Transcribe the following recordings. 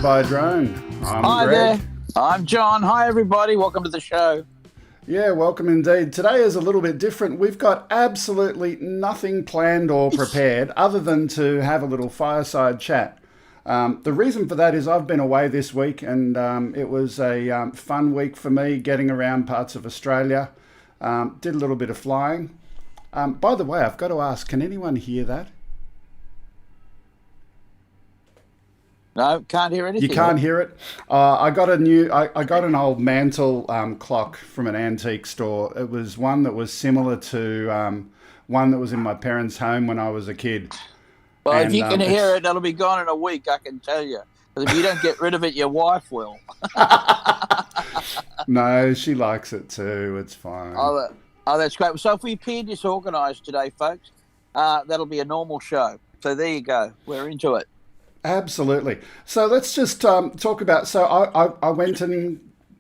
by Drone. I'm Hi Greg. there. I'm John. Hi, everybody. Welcome to the show. Yeah, welcome indeed. Today is a little bit different. We've got absolutely nothing planned or prepared other than to have a little fireside chat. The reason for that is I've been away this week and it was a fun week for me getting around parts of Australia. Did a little bit of flying. By the way, I've got to ask, can anyone hear that? No, can't hear anything. You can't hear it. I got an old mantle clock from an antique store. It was one that was similar to one that was in my parents' home when I was a kid. Well, if you can hear it, that'll be gone in a week, I can tell you. Because if you don't get rid of it, your wife will. No, she likes it too. It's fine. Oh, that's great. So if we appear disorganised today, folks, that'll be a normal show. So there you go. We're into it. Absolutely. So let's just talk about. So I went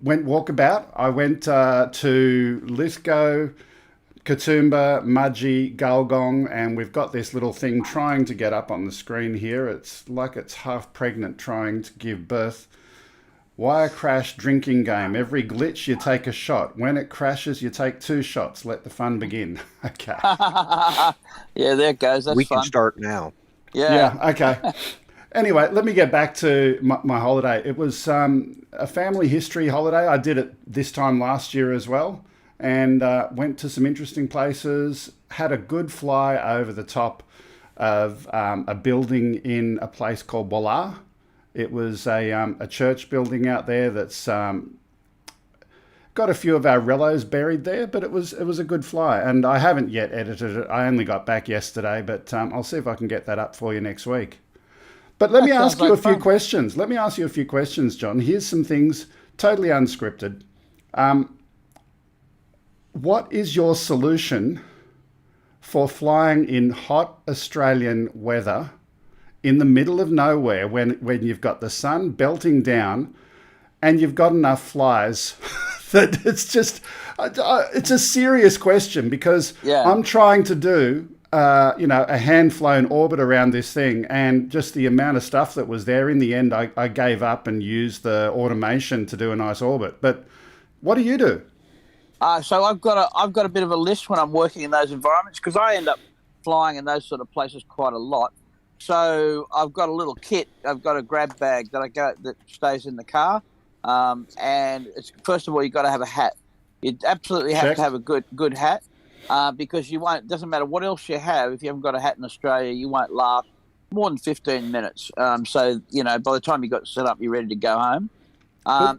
walkabout. I went to Lithgow, Katoomba, Mudgee, Gulgong, and we've got this little thing trying to get up on the screen here. It's like it's half pregnant trying to give birth. Wire crash drinking game. Every glitch you take a shot. When it crashes, you take 2 shots. Let the fun begin. Okay. Yeah, there it goes. That's we fun. can start now. Yeah. Okay. Anyway, let me get back to my holiday. It was a family history holiday. I did it this time last year as well, and went to some interesting places. Had a good fly over the top of a building in a place called Bala. It was a church building out there that's got a few of our relos buried there, but it was a good fly. And I haven't yet edited it. I only got back yesterday, but I'll see if I can get that up for you next week. But let me ask you a few questions. Let me ask you a few questions, John. Here's some things totally unscripted. What is your solution for flying in hot Australian weather in the middle of nowhere when you've got the sun belting down and you've got enough flies that it's a serious question because I'm trying to do a hand-flown orbit around this thing, and just the amount of stuff that was there, in the end, I gave up and used the automation to do a nice orbit. But what do you do? So I've got a bit of a list when I'm working in those environments because I end up flying in those sort of places quite a lot. So I've got a little kit. I've got a grab bag that stays in the car, and it's first of all you've got to have a hat. You absolutely have to have a good hat. Because you won't, doesn't matter what else you have, if you haven't got a hat in Australia, you won't last more than 15 minutes. So, by the time you got set up, you're ready to go home.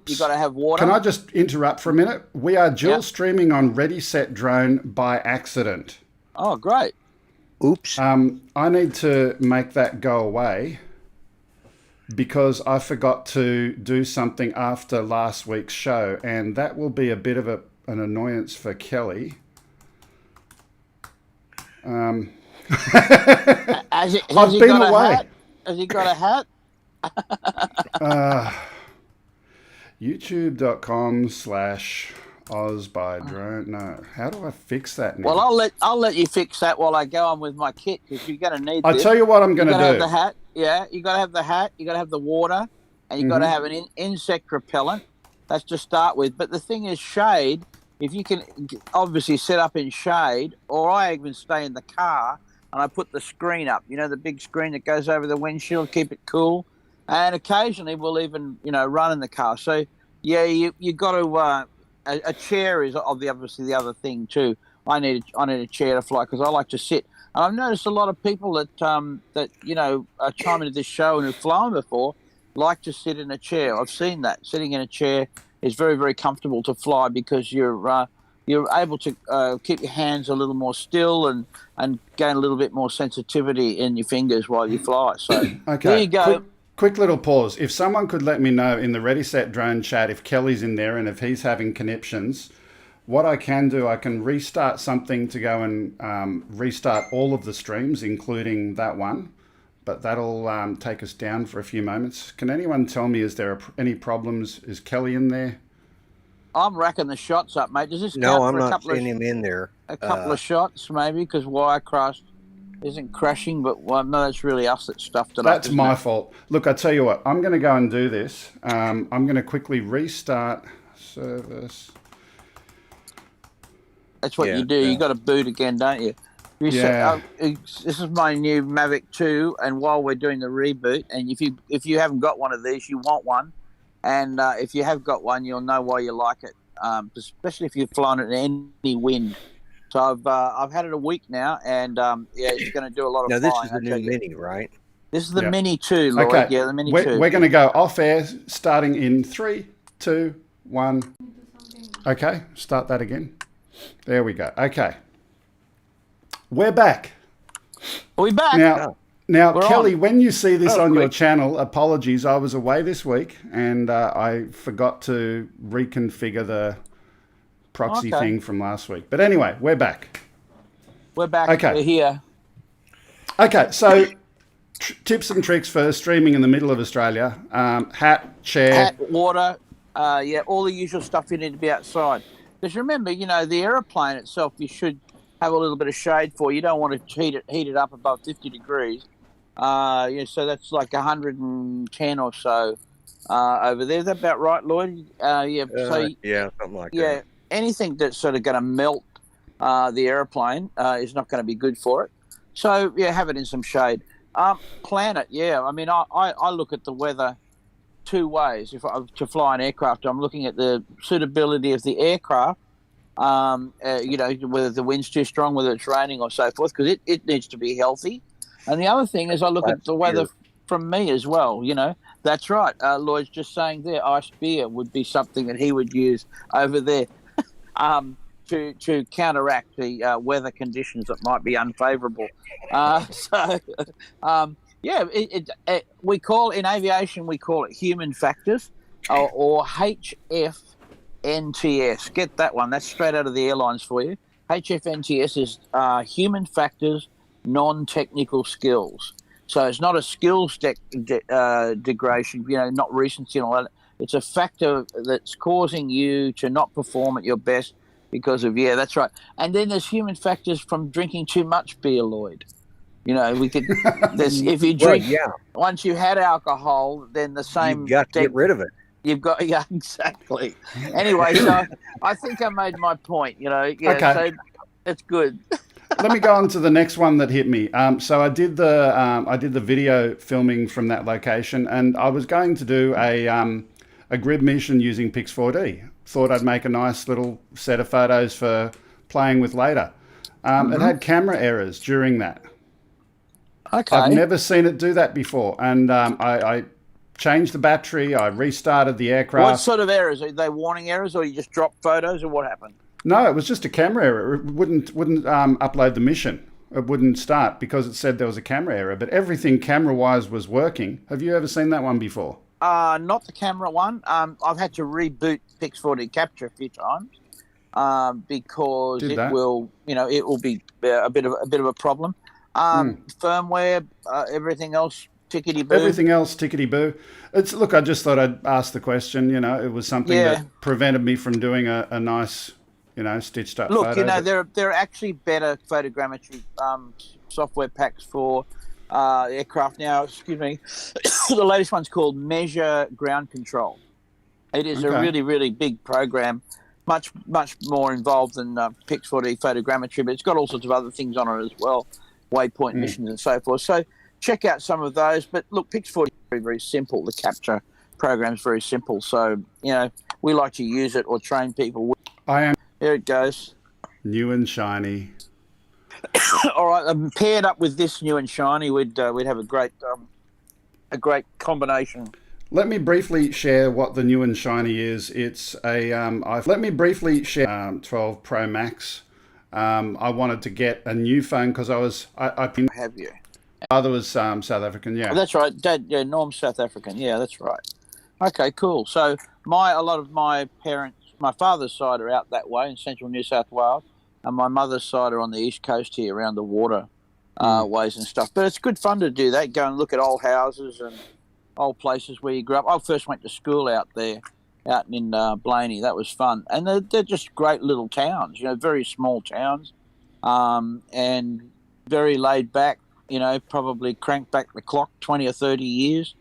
You've got to have water. Can I just interrupt for a minute? We are dual streaming on Ready, Set, Drone by accident. Oh, great. Oops. I need to make that go away because I forgot to do something after last week's show, and that will be a bit of an annoyance for Kelly. Has he been away. Has he got a hat? YouTube.com/OzByDrone. No, how do I fix that now? Well, I'll let you fix that while I go on with my kit because you're going to need. I'll tell you what I'm going to do. Have the hat. Yeah, you got to have the hat. You got to have the water, and you got to have an insect repellent. That's to start with. But the thing is, shade. If you can obviously set up in shade, or I even stay in the car and I put the screen up, the big screen that goes over the windshield, keep it cool. And occasionally we'll even, run in the car. So, yeah, you got to, a chair is obviously the other thing too. I need a chair to fly because I like to sit. And I've noticed a lot of people that chime into this show and have flown before like to sit in a chair. I've seen that. Sitting in a chair is very, very comfortable to fly because you're able to keep your hands a little more still and gain a little bit more sensitivity in your fingers while you fly. So okay. There you go. Quick little pause. If someone could let me know in the Ready Set Drone chat if Kelly's in there and if he's having conniptions, what I can do, I can restart something to go and restart all of the streams, including that one. But that'll take us down for a few moments. Can anyone tell me, is there any problems? Is Kelly in there? I'm racking the shots up, mate. Does this No, count I'm for not seeing him in there. A couple of shots, maybe, because wire crossed. isn't crashing, but well, no, that's really us that stuffed it up. That's Isn't my it? fault. Look, I tell you what, I'm going to go and do this. I'm going to quickly restart service. That's what Yeah, you do. You got to boot again, don't you? You say, Yeah. this is my new Mavic 2, and while we're doing the reboot, and if you haven't got one of these, you want one, and if you have got one, you'll know why you like it, especially if you've flown it in any wind. So I've had it a week now, and yeah, it's going to do a lot of Now this flying. is the I tell new you, Mini, right? this is the Yeah. Mini 2, Lloyd. Okay. Yeah, the Mini we're, 2. We're going to go off air starting in 3, 2, 1. Okay, start that again. There we go. Okay. We're back. Are we back? Now, We're Kelly, on. when you see this Oh, on your quick. channel, apologies, I was away this week and I forgot to reconfigure the proxy Okay. thing from last week. But anyway, we're back. We're back. Okay. We're here. Okay, so tips and tricks for streaming in the middle of Australia. Hat, chair. Hat, water, yeah, all the usual stuff you need to be outside. Because remember, the aeroplane itself, you should have a little bit of shade for. You don't want to heat it up above 50 degrees. So that's like 110 or so over there. Is that about right, Lloyd? Yeah. So Yeah, something like yeah, that. anything that's sort of going to melt the aeroplane is not going to be good for it. So yeah, have it in some shade. Plan it. Yeah, I mean, I look at the weather two ways. If I to fly an aircraft, I'm looking at the suitability of the aircraft. Whether the wind's too strong, whether it's raining or so forth, because it needs to be healthy. And the other thing is I look at the weather from me as well. That's right. Lloyd's just saying there, ice beer would be something that he would use over there to counteract the weather conditions that might be unfavourable. We call in aviation it human factors or HF. NTS. Get that one. That's straight out of the airlines for you. HFNTS is human factors, non-technical skills. So it's not a skills degradation, not recency and all that. It's a factor that's causing you to not perform at your best because of, that's right. And then there's human factors from drinking too much beer, Lloyd. If you drink, once you've had alcohol, then the same. You've got to get rid of it. You've got, yeah, exactly. Anyway, so I think I made my point, Okay. So it's good. Let me go on to the next one that hit me. So I did the video filming from that location, and I was going to do a grid mission using Pix4D. Thought I'd make a nice little set of photos for playing with later. It had camera errors during that. Okay. I've never seen it do that before, and I changed the battery. I restarted the aircraft. What sort of errors? Are they warning errors, or you just dropped photos, or what happened? No, it was just a camera error. It wouldn't upload the mission. It wouldn't start because it said there was a camera error. But everything camera-wise was working. Have you ever seen that one before? Not the camera one. I've had to reboot Pix4D Capture a few times because it will be a bit of a problem. Firmware, everything else. Tickety-boo. Everything else, tickety-boo. Look, I just thought I'd ask the question. It was something that prevented me from doing a nice, stitched up photo. Look, there are actually better photogrammetry software packs for aircraft now. Excuse me. The latest one's called Measure Ground Control. It is a really, really big program, much more involved than Pix4D photogrammetry, but it's got all sorts of other things on it as well, waypoint missions and so forth. So check out some of those. But look, Pix4D is very, very simple. The capture program is very simple. So, we like to use it or train people with. I am. There it goes. New and shiny. All right, paired up with this new and shiny, we'd have a great combination. Let me briefly share what the new and shiny is. It's a. Let me briefly share 12 Pro Max. I wanted to get a new phone because I have you. Father was South African, yeah. Oh, that's right. Dad, Norm's South African. Yeah, that's right. Okay, cool. So a lot of my parents, my father's side are out that way in central New South Wales, and my mother's side are on the east coast here around the water ways and stuff. But it's good fun to do that. Go and look at old houses and old places where you grew up. I first went to school out there, out in Blaney. That was fun, and they're just great little towns. Very small towns, and very laid back. Probably crank back the clock 20 or 30 years.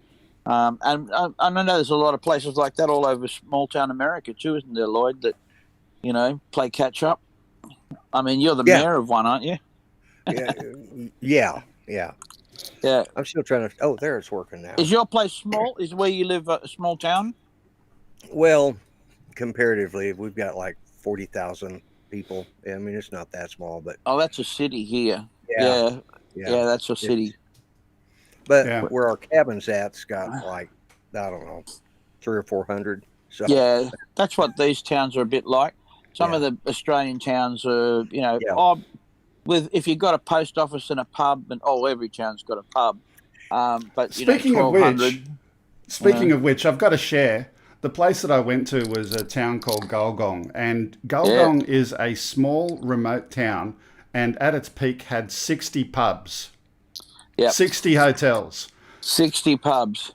And I know there's a lot of places like that all over small town America too, isn't there, Lloyd? That play catch up. I mean, you're the mayor of one, aren't you? Yeah. Yeah. I'm still trying to. Oh, there it's working now. Is your place small? Is where you live a small town? Well, comparatively, we've got like 40,000 people. I mean, it's not that small, but that's a city here. Yeah. Yeah, that's a city. But where our cabin's at's got like, I don't know, 300 or 400. So yeah, that's what these towns are a bit like. Some of the Australian towns are, if you've got a post office and a pub, and every town's got a pub. But speaking of which, I've got to share. The place that I went to was a town called Gulgong, and Gulgong is a small, remote town, and at its peak had 60 pubs, 60 hotels, 60 pubs.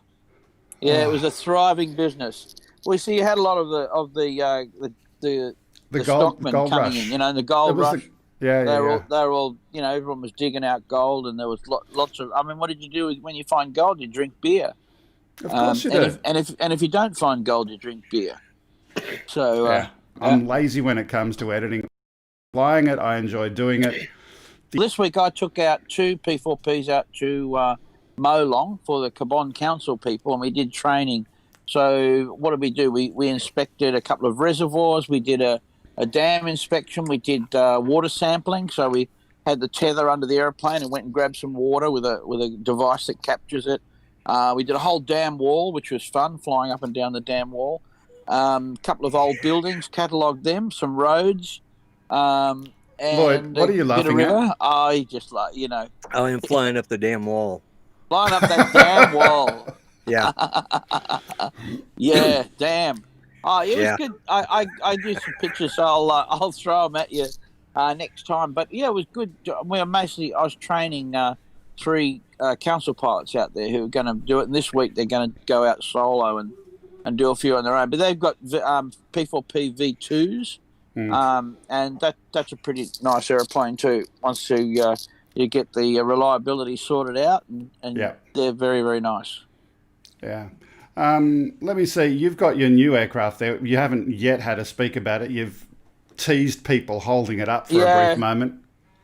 Yeah, it was a thriving business. Well, see, you had a lot of the stockmen gold coming rush. in, the gold rush. They were all, everyone was digging out gold, and there was lots of. I mean, what did you do when you find gold? You drink beer. Of course you do. If you don't find gold, you drink beer. So I'm lazy when it comes to editing. Flying it, I enjoy doing it. This week I took out 2 P4Ps out to Molong for the Cabon Council people, and we did training. So what did we do? We inspected a couple of reservoirs. We did a dam inspection. We did water sampling. So we had the tether under the airplane and went and grabbed some water with a device that captures it. We did a whole dam wall, which was fun, flying up and down the dam wall. A couple of old buildings, catalogued them, some roads. And Lloyd, what are you laughing at? I just I am flying up the damn wall. Flying up that damn wall. Yeah. Yeah, damn. Oh, it was good. I do some pictures, so I'll throw them at you next time. But yeah, it was good. I was training 3 council pilots out there who are going to do it. And this week they're going to go out solo and do a few on their own. But they've got P4P V2s, and that's a pretty nice airplane too. Once you get the reliability sorted out, and they're very, very nice. Yeah. Let me see. You've got your new aircraft there. You haven't yet had a speak about it. You've teased people holding it up for a brief moment.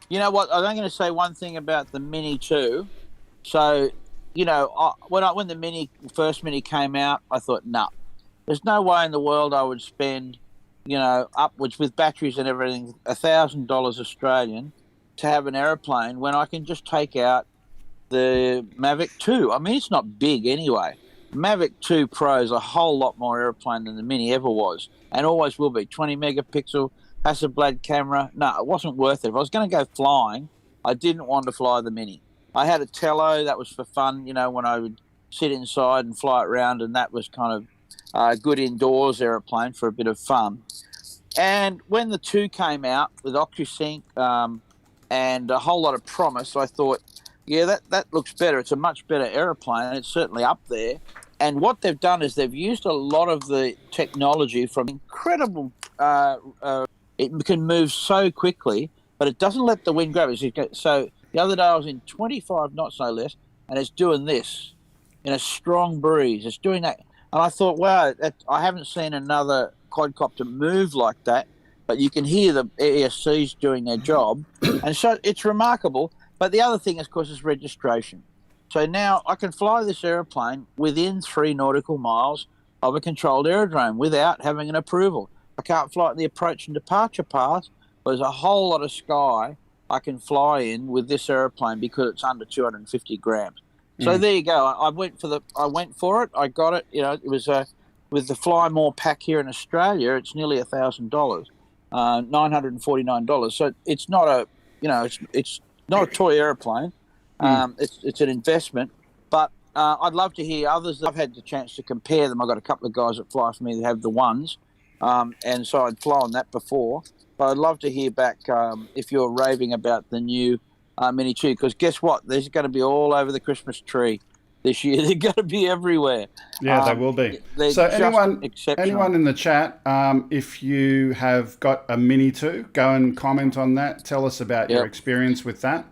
You know what? I'm going to say one thing about the Mini too. So, when the first Mini came out, I thought, nah, there's no way in the world I would spend, upwards with batteries and everything, $1,000 Australian to have an aeroplane when I can just take out the Mavic 2. I mean, it's not big anyway. Mavic 2 Pro is a whole lot more airplane than the Mini ever was, and always will be. 20 megapixel Hasselblad camera. No, it wasn't worth it. If I was going to go flying, I didn't want to fly the Mini. I had a Tello that was for fun, when I would sit inside and fly it around, and that was kind of a good indoors airplane for a bit of fun. And when the 2 came out with OcuSync and a whole lot of promise, I thought, yeah, that looks better. It's a much better aeroplane. It's certainly up there. And what they've done is they've used a lot of the technology from incredible. It can move so quickly, but it doesn't let the wind grab it. So the other day I was in 25 knots, no less, and it's doing this in a strong breeze. It's doing that. And I thought, wow, I haven't seen another quadcopter move like that, but you can hear the ESCs doing their job. And so it's remarkable. But the other thing, of course, is registration. So now I can fly this airplane within 3 nautical miles of a controlled aerodrome without having an approval. I can't fly at the approach and departure path, but there's a whole lot of sky I can fly in with this airplane because it's under 250 grams. So there you go. I went for it. I got it. It was with the Fly More pack here in Australia. It's nearly $1,000, $949. So it's not a it's not a toy airplane. It's an investment, but I'd love to hear others. I've had the chance to compare them. I've got a couple of guys that fly for me that have the ones, and so I'd fly on that before. But I'd love to hear back if you're raving about the new Mini 2, because guess what? They're going to be all over the Christmas tree this year. They're going to be everywhere. Yeah, they will be. So anyone in the chat, if you have got a Mini 2, go and comment on that. Tell us about your experience with that.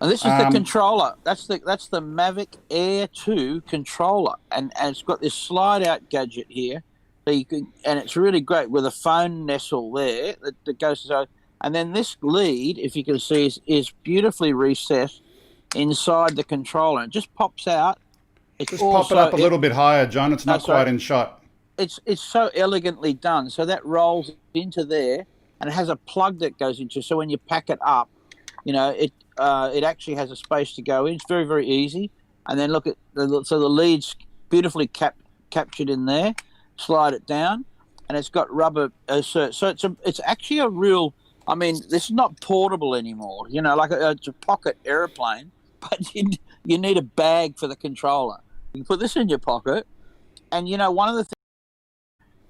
And this is the controller. That's the Mavic Air 2 controller, and it's got this slide out gadget here, so you can, and it's really great with a phone nestle there that goes to. And then this lead, if you can see, is beautifully recessed inside the controller. It just pops out. It's just pop it up a little bit higher, John. It's not quite in shot. It's so elegantly done. So that rolls into there, and it has a plug that goes into. So when you pack it up, you know it actually has a space to go in. It's very, very easy. And then look at the lead's beautifully captured in there. Slide it down, and it's got rubber insert. So it's actually a real. I mean, this is not portable anymore. You know, like it's a pocket airplane, but you need a bag for the controller. You can put this in your pocket, and you know, one of the things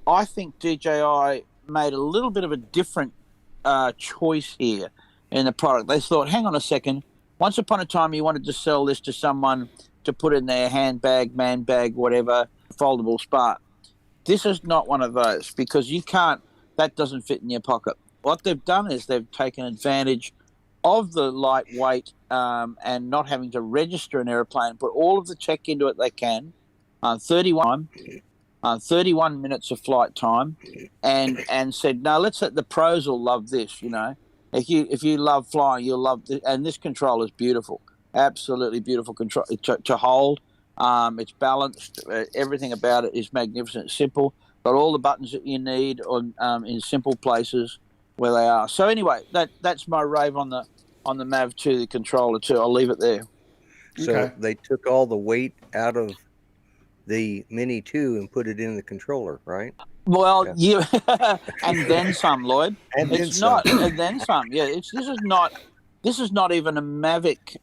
I think DJI made a little bit of a different choice here in the product. They thought, hang on a second. Once upon a time, you wanted to sell this to someone to put in their handbag, man bag, whatever, foldable Spark. This is not one of those because you can't. That doesn't fit in your pocket. What they've done is they've taken advantage of the lightweight and not having to register an airplane, put all of the tech into it they can, 31 minutes of flight time, and said, no, the pros will love this, you know. If you love flying, you'll love this. And this control is beautiful, absolutely beautiful control to hold. It's balanced. Everything about it is magnificent. It's simple. Got all the buttons that you need in simple places where they are. So anyway, that's my rave on the Mav 2, the controller too. I'll leave it there. So they took all the weight out of the Mini 2 and put it in the controller, right? Well, yeah. And then some, Lloyd. And then some. Yeah, this is not even a Mavic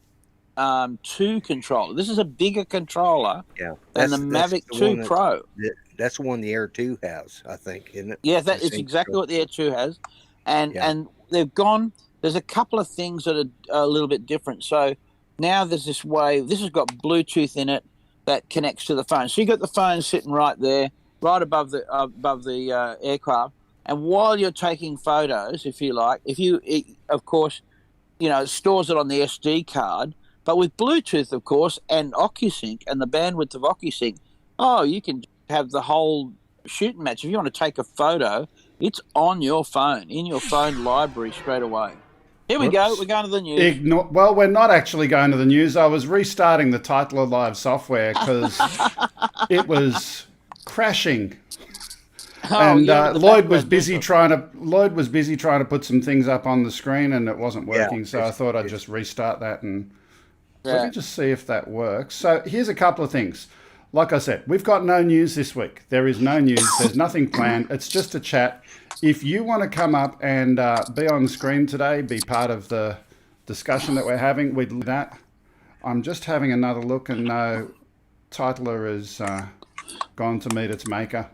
2 controller. This is a bigger controller than the Mavic 2 Pro. That's the one the Air 2 has, I think, isn't it? Yeah, that is exactly what the Air 2 has. And they've gone, there's a couple of things that are a little bit different. So now there's this Wave. This has got Bluetooth in it that connects to the phone. So you got the phone sitting right there, right above the aircraft. And while you're taking photos, if you like, of course, you know, it stores it on the SD card. But with Bluetooth, of course, and OcuSync and the bandwidth of OcuSync, you can have the whole shooting match. If you want to take a photo, it's on your phone, in your phone library straight away. Here we go. We're going to the news. Well, we're not actually going to the news. I was restarting the Titler Live software because it was crashing. And Lloyd was busy trying to put some things up on the screen, and it wasn't working. So I thought I'd just restart that and let me just see if that works. So here's a couple of things. Like I said, we've got no news this week. There is no news. There's nothing planned. It's just a chat. If you want to come up and be on the screen today, be part of the discussion that we're having, we'd do that. I'm just having another look, and no, Titler has gone to meet its maker.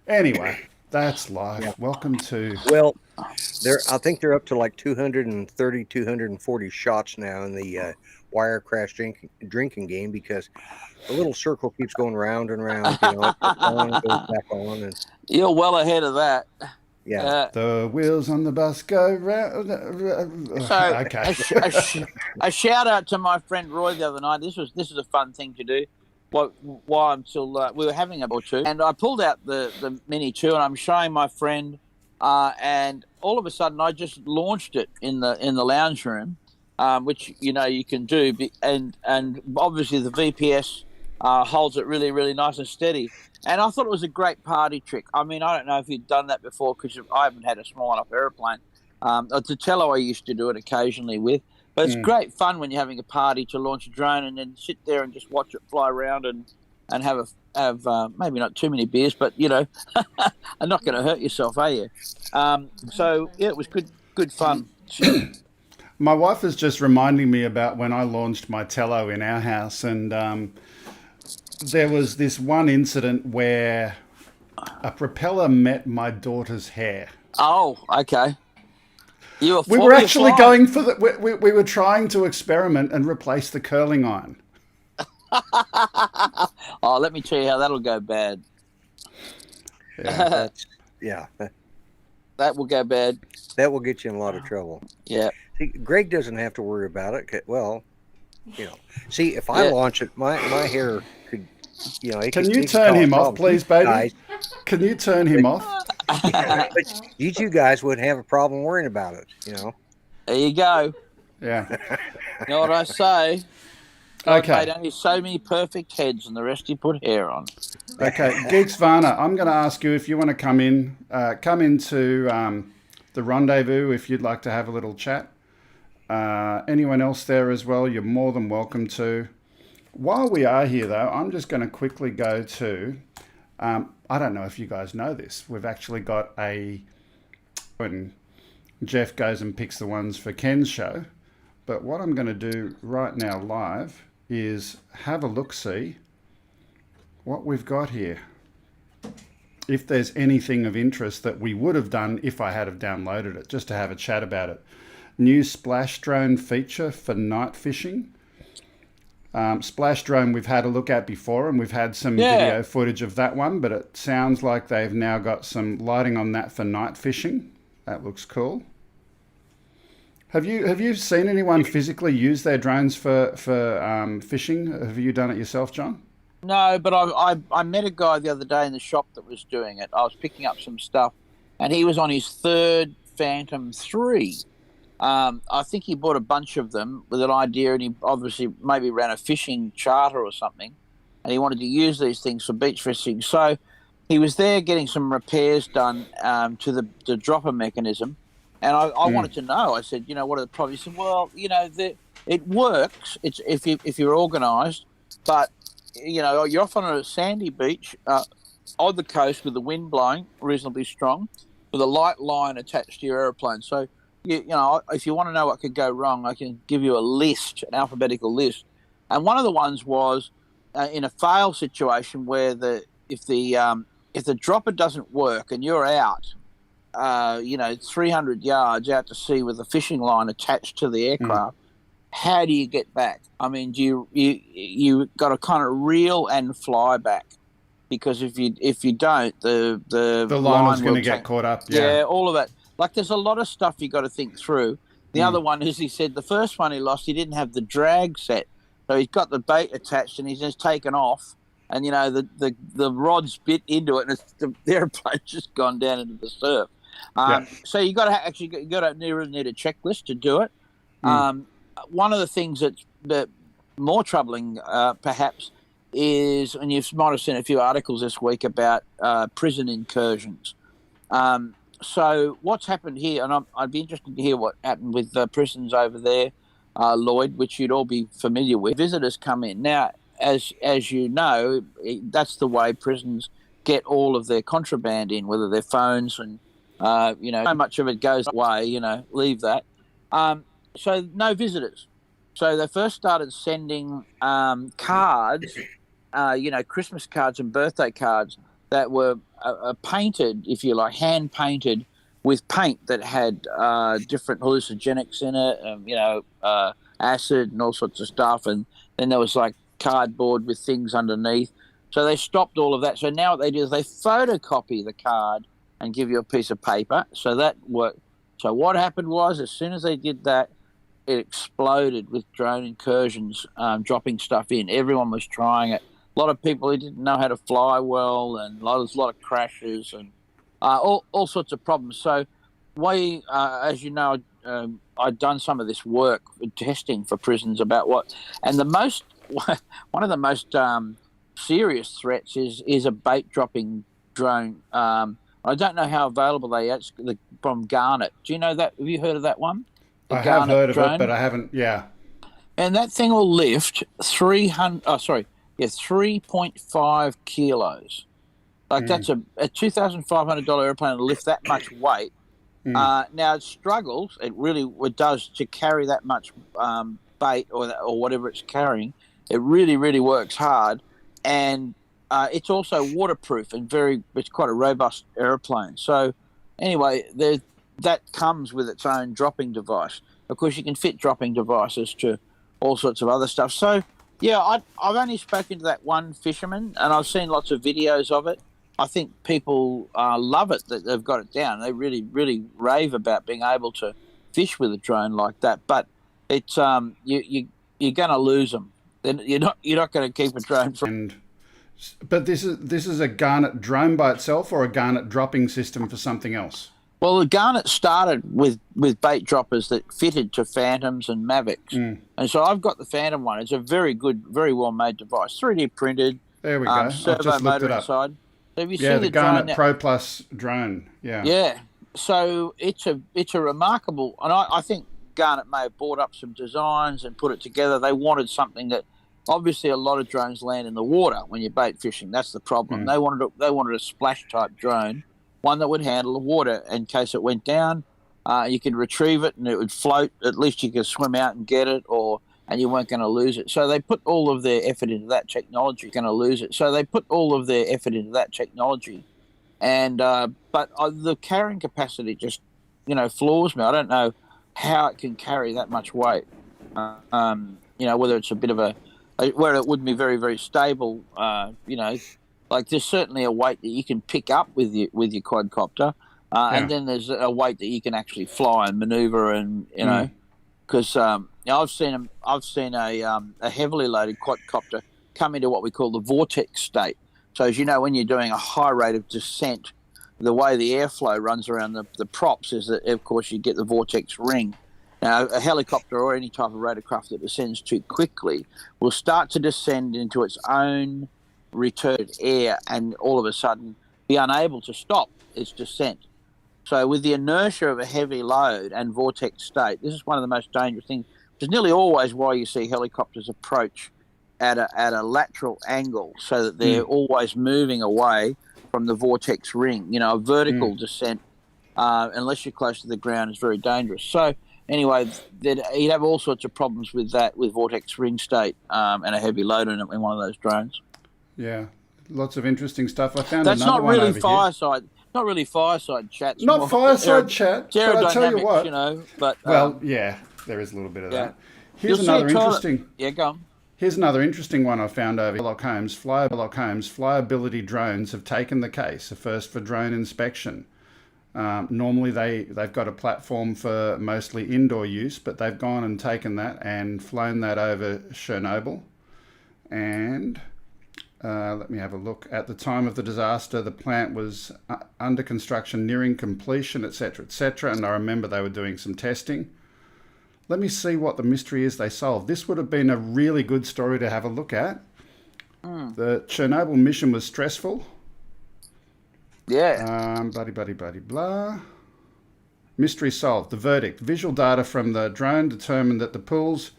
Anyway, that's live. Yeah. Welcome to... Well, I think they're up to like 230, 240 shots now in the wire crash drinking game because the little circle keeps going round and round. You know, it goes back on. And... You're well ahead of that. Yeah. The wheels on the bus go round. Okay. A shout out to my friend Roy the other night. This is a fun thing to do. While I'm still, we were having a or two, and I pulled out the Mini 2, and I'm showing my friend, and all of a sudden I just launched it in the lounge room, which you know you can do, and obviously the VPS holds it really, really nice and steady. And I thought it was a great party trick. I mean, I don't know if you've done that before because I haven't had a small enough airplane. It's a Tello I used to do it occasionally with. But it's great fun when you're having a party to launch a drone and then sit there and just watch it fly around and have maybe not too many beers, but you know, are not going to hurt yourself, are you? So yeah, it was good fun. My wife is just reminding me about when I launched my Tello in our house, and there was this one incident where a propeller met my daughter's hair. Oh, okay. We were actually going for we were trying to experiment and replace the curling iron. Oh, let me tell you how that'll go bad. Yeah. That will go bad. That will get you in a lot of trouble. Yeah. See, Greg doesn't have to worry about it. Well, see, if I launch it, my hair could, it Can could, you it could turn cause him off, problems. please, You baby? guys, Can you turn him off? but you two guys wouldn't have a problem worrying about it. There you go. Yeah. You know what I say? God Okay. made only so many perfect heads, and the rest he put hair on. Okay, Geeks Varna, I'm going to ask you if you want to come into the rendezvous if you'd like to have a little chat. Anyone else there as well, you're more than welcome to. While we are here, though, I'm just going to quickly go to, I don't know if you guys know this, we've actually got when Jeff goes and picks the ones for Ken's show, but what I'm going to do right now live is have a look-see what we've got here. If there's anything of interest that we would have done if I had have downloaded it, just to have a chat about it. New splash drone feature for night fishing. Splash drone we've had a look at before, and we've had some video footage of that one, but it sounds like they've now got some lighting on that for night fishing. That looks cool. Have you seen anyone physically use their drones for fishing? Have you done it yourself, John? No, but I met a guy the other day in the shop that was doing it. I was picking up some stuff, and he was on his third Phantom 3. I think he bought a bunch of them with an idea, and he obviously maybe ran a fishing charter or something, and he wanted to use these things for beach fishing. So he was there getting some repairs done to the dropper mechanism, and I wanted to know. I said, what are the problems? He said, well, it works. It's if you're organised, but you're off on a sandy beach on the coast with the wind blowing reasonably strong, with a light line attached to your aeroplane. So if you want to know what could go wrong, I can give you a list, an alphabetical list. And one of the ones was in a fail situation where if the dropper doesn't work and you're out, 300 yards out to sea with a fishing line attached to the aircraft, how do you get back? I mean, you got to kind of reel and fly back, because if you don't, the line is going to get caught up. Yeah, all of that. Like, there's a lot of stuff you got to think through. The other one is, he said the first one he lost, he didn't have the drag set, so he's got the bait attached and he's just taken off, and the rod's bit into it, and the airplane's just gone down into the surf. So you got to need a checklist to do it. One of the things that more troubling, perhaps, is, and you might have seen a few articles this week about prison incursions. So what's happened here, and I'd be interested to hear what happened with the prisons over there, Lloyd, which you'd all be familiar with. Visitors come in. Now, as you know, that's the way prisons get all of their contraband in, whether they're phones and, so much of it goes away, leave that. So no visitors. So they first started sending cards, Christmas cards and birthday cards that were painted, if you like, hand painted with paint that had different hallucinogenics in it, acid and all sorts of stuff. And then there was like cardboard with things underneath. So they stopped all of that. So now what they do is they photocopy the card and give you a piece of paper. So that worked. So what happened was, as soon as they did that, it exploded with drone incursions, dropping stuff in. Everyone was trying it. A lot of people who didn't know how to fly well, and there's a lot of crashes and all sorts of problems. So we, as you know, I'd done some of this work, testing for prisons about what, and one of the most serious threats is a bait dropping drone. I don't know how available they are. It's from Garnet. Do you know that? Have you heard of that one? I have heard of it, but I haven't. Yeah. And that thing will lift 3.5 kilos. Like that's a $2,500 airplane to lift that much weight. Now it struggles. It does to carry that much bait or whatever it's carrying. It really, really works hard, and it's also waterproof and it's quite a robust airplane. So anyway, that comes with its own dropping device. Of course, you can fit dropping devices to all sorts of other stuff. So yeah, I've only spoken to that one fisherman, and I've seen lots of videos of it. I think people love it, that they've got it down. They really, really rave about being able to fish with a drone like that. But it's you're going to lose them. Then you're not going to keep a drone from. But this is a garnet drone by itself, or a garnet dropping system for something else? Well, the garnet started with bait droppers that fitted to Phantoms and Mavics. And so I've got the Phantom one. It's a very good, very well-made device. 3D printed. There we go. I've Servo just looked motor it up. inside. So if you Yeah, see the Garnet Pro Plus drone. Yeah. Yeah. So it's a remarkable, and I think Garnet may have bought up some designs and put it together. They wanted something that, obviously, a lot of drones land in the water when you're bait fishing. That's the problem. They wanted a splash type drone, one that would handle the water in case it went down. You could retrieve it and it would float. At least you could swim out and get it, and you weren't going to lose it. So they put all of their effort into that technology. And but the carrying capacity just floors me. I don't know how it can carry that much weight. Whether it's a bit of where it wouldn't be very, very stable. Like there's certainly a weight that you can pick up with your quadcopter, and then there's a weight that you can actually fly and maneuver, and because I've seen a heavily loaded quadcopter come into what we call the vortex state. So as you know, when you're doing a high rate of descent, the way the airflow runs around the props is that, of course, you get the vortex ring. Now, a helicopter or any type of rotorcraft that descends too quickly will start to descend into its own return air and all of a sudden be unable to stop its descent. So with the inertia of a heavy load and vortex state, this is one of the most dangerous things, which is nearly always why you see helicopters approach at a lateral angle so that they're always moving away from the vortex ring. A vertical descent, unless you're close to the ground, is very dangerous. So anyway, you'd have all sorts of problems with that, with vortex ring state and a heavy load in one of those drones. Yeah, lots of interesting stuff. I found that's another not really one over fireside. Here. Not really fireside chat. It's not fireside chat. But I tell you what, but yeah, there is a little bit of that. Here's another interesting. Yeah, go on. Here's another interesting one I found over here. Sherlock Holmes flyability drones have taken the case, a first for drone inspection. Normally they've got a platform for mostly indoor use, but they've gone and taken that and flown that over Chernobyl. And let me have a look. At the time of the disaster, the plant was under construction, nearing completion, etc., etc. And I remember they were doing some testing. Let me see what the mystery is they solved. This would have been a really good story to have a look at. The Chernobyl mission was stressful. Yeah. Blah. Mystery solved. The verdict. Visual data from the drone determined that the pools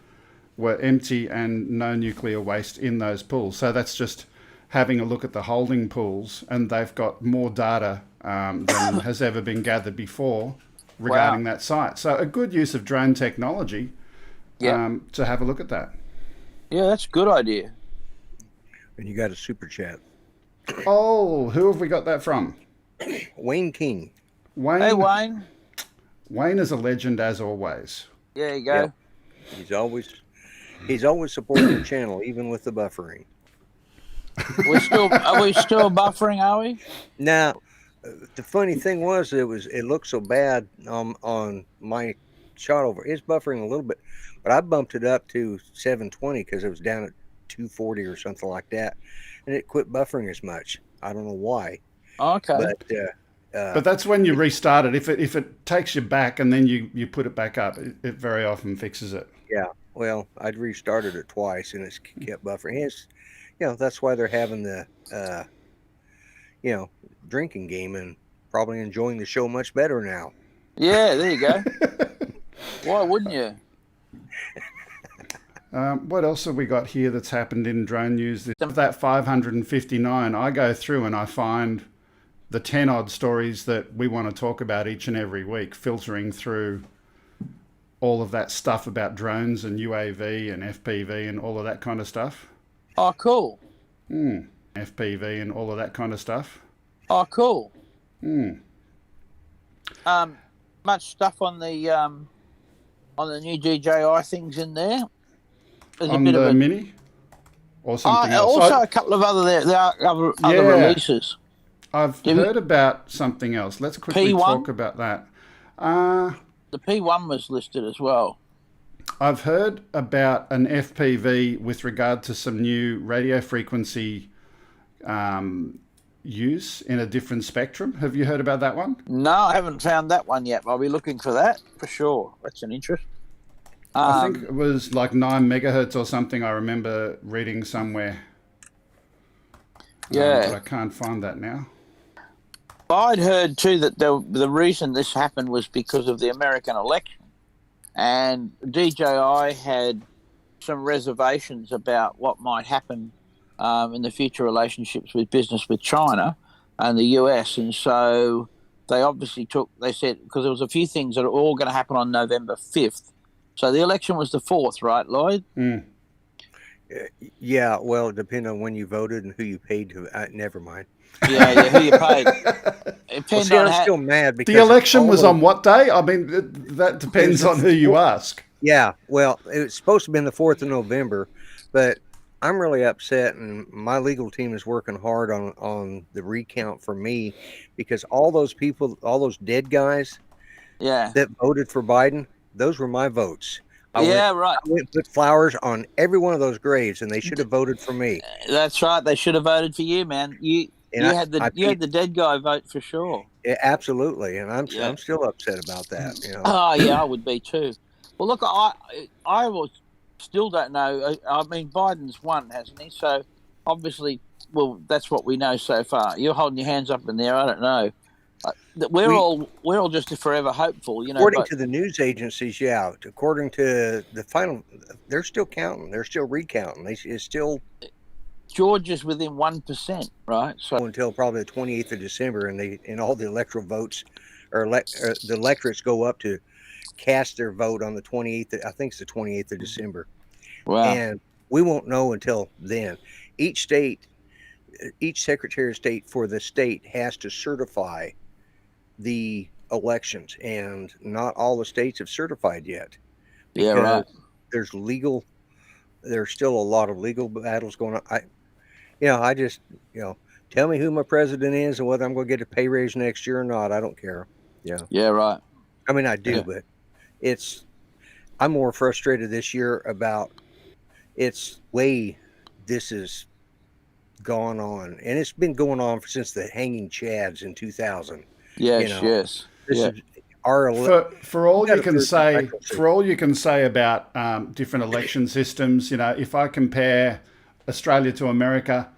were empty and no nuclear waste in those pools. So that's just having a look at the holding pools, and they've got more data than has ever been gathered before regarding that site. So a good use of drone technology to have a look at that. Yeah, that's a good idea. And you got a super chat. Oh, who have we got that from? Wayne King. Wayne. Hey, Wayne. Wayne is a legend as always. There you go. Yep. He's always supporting the channel, even with the buffering. Are we still buffering, are we? Now, the funny thing was, it looked so bad on my shot over. It's buffering a little bit, but I bumped it up to 720 because it was down at 240 or something like that, and it quit buffering as much. I don't know why. Okay. But that's when you restart it. If it takes you back and then you put it back up, it very often fixes it. Yeah. Well, I'd restarted it twice and it's kept buffering. It's, that's why they're having the, drinking game and probably enjoying the show much better now. Yeah, there you go. Why wouldn't you? What else have we got here that's happened in drone news? Of that 559, I go through and I find the 10 odd stories that we want to talk about each and every week, filtering through all of that stuff about drones and UAV and FPV and all of that kind of stuff. Oh, cool. FPV and all of that kind of stuff. Oh, cool. Much stuff on the new DJI things in there. There's on the Mini or something else. Also, a couple of other releases. I've heard about something else. Let's quickly P1? talk about that. The P1 was listed as well. I've heard about an FPV with regard to some new radio frequency use in a different spectrum. Have you heard about that one? No, I haven't found that one yet. I'll be looking for that for sure. That's an interest. I think it was like 9 megahertz or something. I remember reading somewhere. Yeah. But I can't find that now. I'd heard too that the reason this happened was because of the American election. And DJI had some reservations about what might happen in the future relationships with business with China and the US. And so they obviously they said, because there was a few things that are all going to happen on November 5th. So the election was the 4th, right, Lloyd? Mm. Yeah, well, it depends on when you voted and who you paid to. Never mind. Yeah, who you paid. Well, see, I'm still mad because the election was on what day? I mean, that depends on who you ask. Yeah, well, it was supposed to be the 4th of November, but I'm really upset, and my legal team is working hard on the recount for me because all those people, all those dead guys that voted for Biden, those were my votes. Right. I went and put flowers on every one of those graves, and they should have voted for me. That's right. They should have voted for you, man. You had the dead guy vote for sure. Yeah, absolutely, and I'm still upset about that. You know. Oh yeah, I would be too. Well, look, still don't know. I mean, Biden's won, hasn't he? So obviously, well, that's what we know so far. You're holding your hands up in there. I don't know. We're all just forever hopeful, you know. According to the news agencies, yeah. According to the final, they're still counting. They're still recounting. It's still. Georgia's within 1%, right? So until probably the 28th of December, and all the electoral votes, or the electorates go up to cast their vote on the 28th. I think it's the 28th of December. Wow. And we won't know until then. Each Secretary of State for the state has to certify the elections, and not all the states have certified yet. Yeah, right. There's still a lot of legal battles going on. I just, tell me who my president is and whether I'm going to get a pay raise next year or not. I don't care. Yeah. Yeah, right. I mean, I do, but I'm more frustrated this year about its way this has gone on. And it's been going on since the hanging chads in 2000. Yes. This is our for all you can say about different election systems, if I compare Australia to America,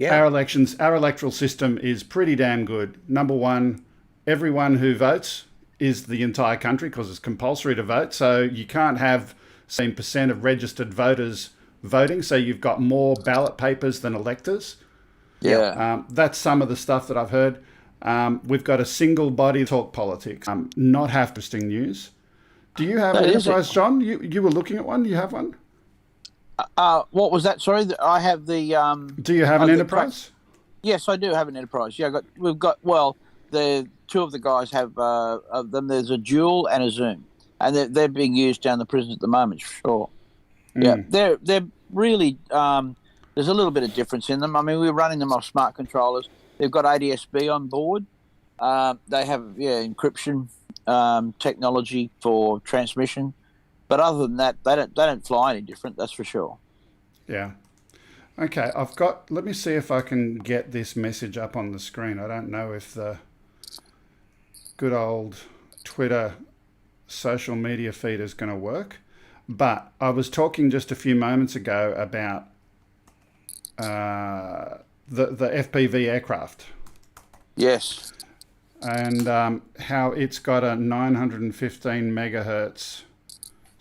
our electoral system is pretty damn good. Number one, everyone who votes is the entire country because it's compulsory to vote. So you can't have 10% of registered voters voting. So you've got more ballot papers than electors. Yeah. That's some of the stuff that I've heard. We've got a single body talk politics, not half interesting news. Do you have an Enterprise, John? You were looking at one? You have one? What was that? Sorry, I have the. Do you have an Enterprise? Yes, I do have an Enterprise. Yeah, we've got. Well, the two of the guys have of them. There's a dual and a zoom, and they're being used down the prisons at the moment. Sure. Yeah, they're really. There's a little bit of difference in them. I mean, we're running them off smart controllers. They've got ADS-B on board. They have encryption technology for transmission. But other than that, they don't fly any different. That's for sure. Yeah. Okay. Let me see if I can get this message up on the screen. I don't know if the good old Twitter social media feed is going to work. But I was talking just a few moments ago about the FPV aircraft. Yes. And how it's got a 915 megahertz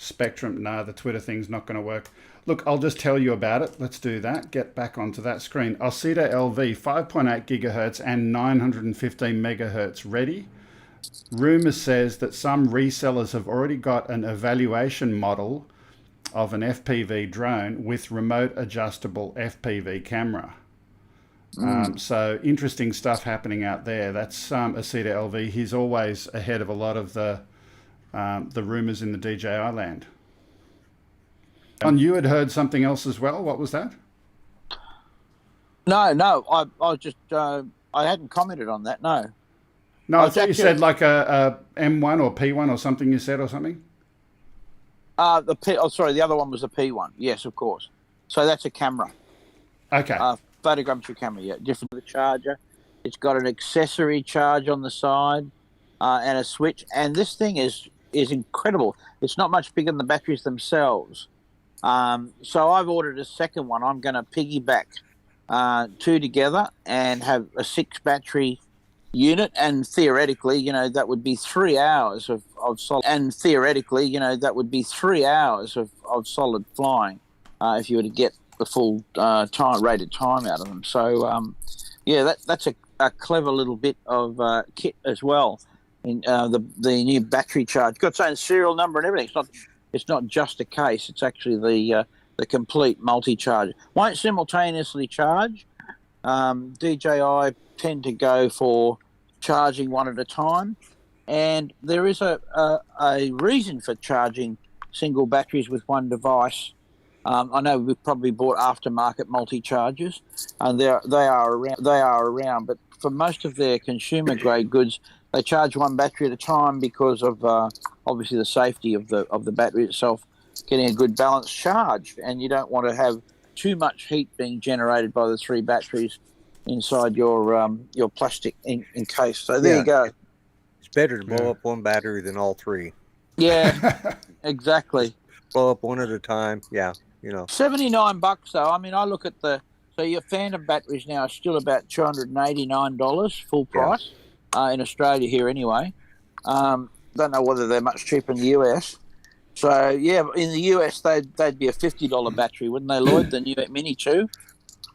spectrum. No, the Twitter thing's not going to work. Look, I'll just tell you about it. Let's do that. Get back onto that screen. Alcida LV, 5.8 gigahertz and 915 megahertz ready. Rumour says that some resellers have already got an evaluation model of an FPV drone with remote adjustable FPV camera. So interesting stuff happening out there. That's Alcida LV. He's always ahead of a lot of the rumours in the DJI land. And you had heard something else as well. What was that? No. I just I hadn't commented on that. No. No, I it's thought you actually- said like a M1 or P1 or something. You said or something. the other one was a P1. Yes, of course. So that's a camera, Okay. photogrammetry camera. Yeah, different to the charger. It's got an accessory charge on the side and a switch. And this thing is incredible. It's not much bigger than the batteries themselves. So I've ordered a second one. I'm going to piggyback two together and have a 6 battery unit, and theoretically, that would be 3 hours of solid. And theoretically, that would be 3 hours of solid flying if you were to get the full rated time out of them. So, that's a clever little bit of kit as well. In the new battery charge, got its own serial number and everything. It's not just a case. It's actually the complete multi-charger. Won't simultaneously charge. DJI tend to go for charging one at a time, and there is a reason for charging single batteries with one device. I know we've probably bought aftermarket multi-chargers, and they are around. But for most of their consumer grade goods, they charge one battery at a time because of obviously the safety of the battery itself getting a good balanced charge, and you don't want to have too much heat being generated by the 3 batteries inside your plastic encase. So there you go. It's better to blow up one battery than all 3. Yeah, exactly. Blow up one at a time. Yeah, $79 though. I mean, I look at so your Phantom batteries now are still about $289 full price in Australia here anyway. Don't know whether they're much cheaper in the US. So yeah, in the US they'd be a $50 battery, wouldn't they, Lloyd? The new Mini 2.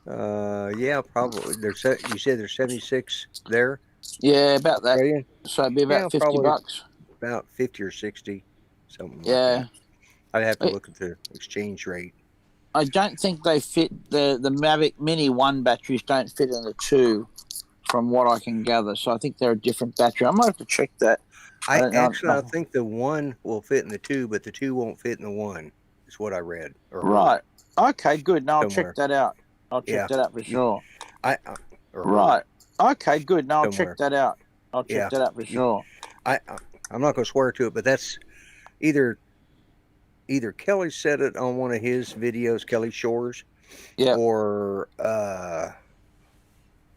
Yeah, probably. You said there's 76 there. Yeah, about that. Australian? So it'd be about $50. About 50 or 60, something. Like Yeah. that. I'd have to look at the exchange rate. I don't think they fit the Mavic Mini 1 batteries don't fit in the 2, from what I can gather. So I think they're a different battery. I might have to check that. I think the 1 will fit in the 2, but the 2 won't fit in the 1. Is what I read. Right. Okay. Good. No, I'll Somewhere. check that out. I'll check that out for sure. Right. Okay. Good. No, I'll Somewhere. check that out. I'll check that out for sure. I'm not going to swear to it, but that's either Kelly said it on one of his videos, Kelly Shores, or I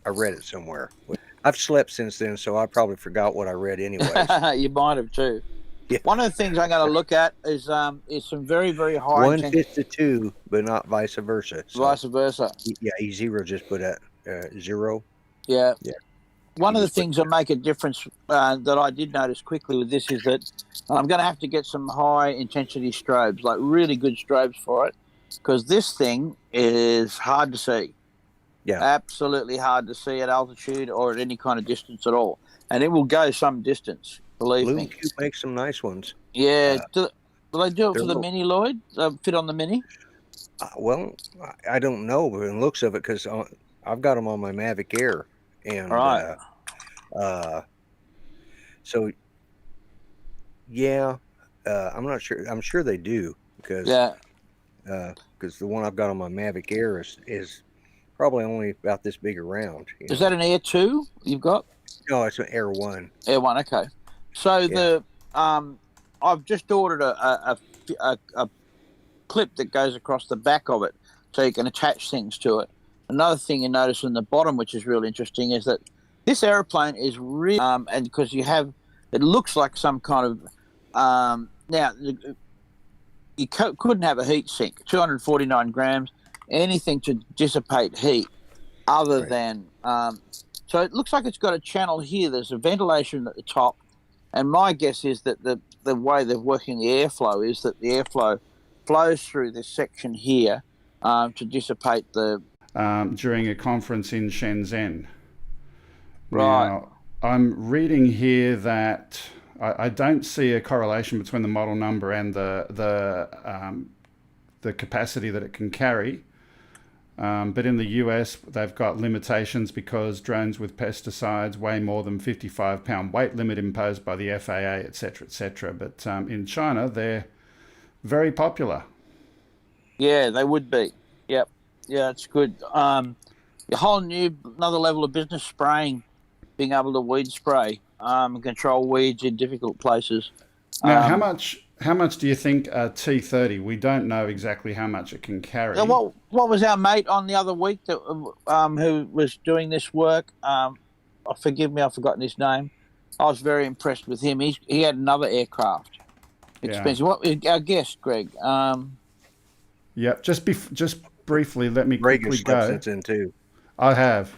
read it somewhere. I've slept since then, so I probably forgot what I read anyways. You might have too. Yeah. One of the things I'm going to look at is some very, very high. 1 fits the 2, but not vice versa. So, vice versa. Yeah, E0 just put at 0. Yeah. Yeah. One of the things that make a difference that I did notice quickly with this is that I'm going to have to get some high intensity strobes, like really good strobes for it, because this thing is hard to see. Yeah. Absolutely hard to see at altitude or at any kind of distance at all. And it will go some distance, believe me. Cube makes some nice ones. Yeah. Do they do it for the little. Mini, Lloyd? Fit on the Mini? Well, I don't know, but in looks of it, because I've got them on my Mavic Air. And Right. So yeah, I'm not sure. I'm sure they do, because the one I've got on my Mavic Air is probably only about this big around. Is that an Air 2 you've got? No, it's an Air 1. Air 1, okay. So I've just ordered a clip that goes across the back of it, so you can attach things to it. Another thing you notice in the bottom, which is really interesting, is that this aeroplane is really, and because it looks like some kind of, now, you couldn't have a heat sink, 249 grams, anything to dissipate heat other than, so it looks like it's got a channel here. There's a ventilation at the top, and my guess is that the way they're working the airflow is that the airflow flows through this section here to dissipate the... during a conference in Shenzhen. Right. Now, I'm reading here that I don't see a correlation between the model number and the capacity that it can carry. But in the US, they've got limitations because drones with pesticides weigh more than 55-pound weight limit imposed by the FAA, etc., etc. But in China, they're very popular. Yeah, they would be. Yep. Yeah, it's good. A whole another level of business, spraying, being able to weed spray control weeds in difficult places. Now, how much do you think a T30? We don't know exactly how much it can carry. Yeah, what was our mate on the other week that who was doing this work? Forgive me, I've forgotten his name. I was very impressed with him. He had another aircraft, expensive. Yeah. What was our guest, Greg? Yep. Just briefly, let me Greg quickly has go. slipped in too. I have.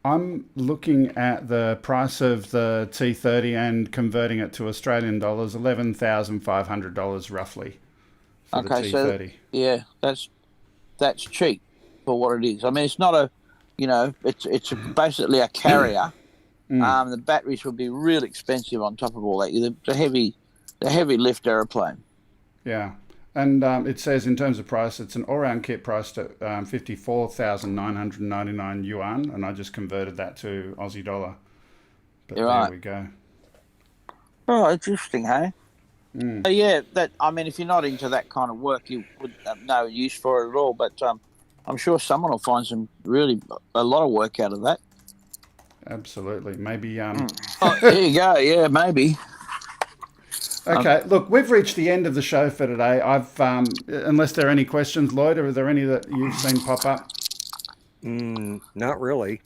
I'm looking at the price of the T30 and converting it to Australian dollars, $11,500 roughly for the T30. So yeah, that's cheap for what it is. I mean, it's not a, it's basically a carrier. The batteries would be real expensive on top of all that. The heavy lift aeroplane. Yeah. And it says in terms of price, it's an all-round kit priced at 54,999 yuan, and I just converted that to Aussie dollar. But there we go. Oh, interesting, hey? So yeah, if you're not into that kind of work, you would have no use for it at all. But I'm sure someone will find a lot of work out of that. Absolutely. Maybe. Oh, there you go. Yeah, maybe. Okay, look, we've reached the end of the show for today. Unless there are any questions, Lloyd, are there any that you've seen pop up? Not really.